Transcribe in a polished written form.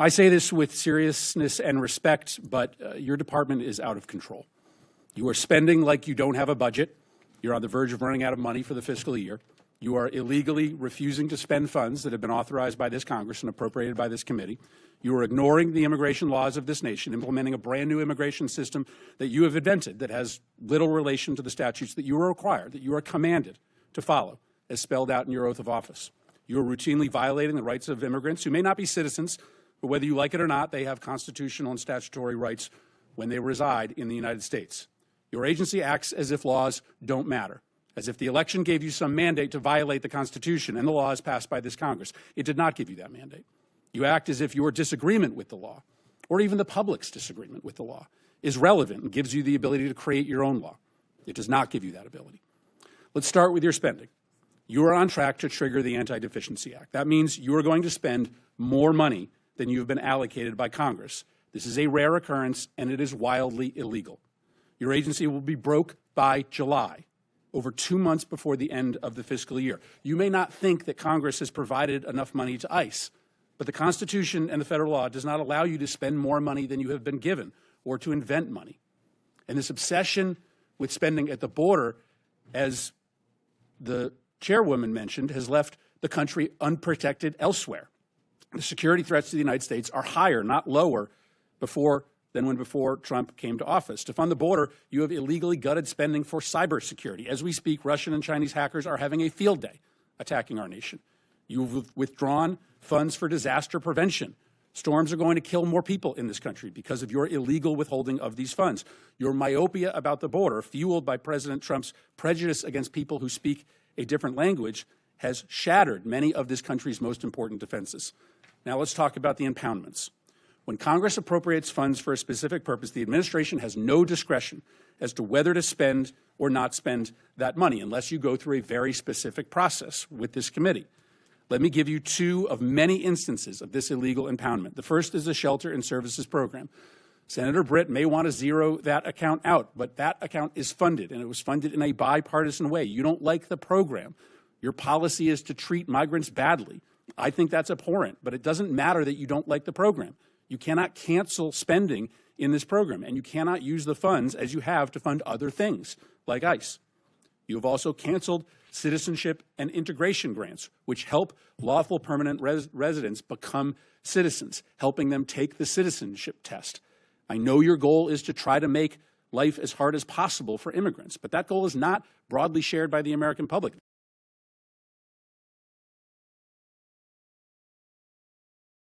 I say this with seriousness and respect, but your department is out of control. You are spending like you don't have a budget. You're on the verge of running out of money for the fiscal year. You are illegally refusing to spend funds that have been authorized by this Congress and appropriated by this committee. You are ignoring the immigration laws of this nation, implementing a brand new immigration system that you have invented that has little relation to the statutes that you are required, that you are commanded to follow, as spelled out in your oath of office. You are routinely violating the rights of immigrants who may not be citizens, but whether you like it or not, they have constitutional and statutory rights when they reside in the United States. Your agency acts as if laws don't matter, as if the election gave you some mandate to violate the Constitution and the laws passed by this Congress. It did not give you that mandate. You act as if your disagreement with the law, or even the public's disagreement with the law, is relevant and gives you the ability to create your own law. It does not give you that ability. Let's start with your spending. You are on track to trigger the Anti-Deficiency Act. That means you are going to spend more money than you have been allocated by Congress. This is a rare occurrence, and it is wildly illegal. Your agency will be broke by July, over 2 months before the end of the fiscal year. You may not think that Congress has provided enough money to ICE, but the Constitution and the federal law does not allow you to spend more money than you have been given or to invent money. And this obsession with spending at the border, as the chairwoman mentioned, has left the country unprotected elsewhere. The security threats to the United States are higher, not lower, than when before Trump came to office. To fund the border, you have illegally gutted spending for cybersecurity. As we speak, Russian and Chinese hackers are having a field day attacking our nation. You've withdrawn funds for disaster prevention. Storms are going to kill more people in this country because of your illegal withholding of these funds. Your myopia about the border, fueled by President Trump's prejudice against people who speak a different language, has shattered many of this country's most important defenses. Now let's talk about the impoundments. When Congress appropriates funds for a specific purpose, the administration has no discretion as to whether to spend or not spend that money unless you go through a very specific process with this committee. Let me give you two of many instances of this illegal impoundment. The first is the Shelter and Services Program. Senator Britt may want to zero that account out, but that account is funded, and it was funded in a bipartisan way. You don't like the program. Your policy is to treat migrants badly. I think that's abhorrent, but it doesn't matter that you don't like the program. You cannot cancel spending in this program, and you cannot use the funds as you have to fund other things, like ICE. You have also canceled citizenship and integration grants, which help lawful permanent residents become citizens, helping them take the citizenship test. I know your goal is to try to make life as hard as possible for immigrants, but that goal is not broadly shared by the American public.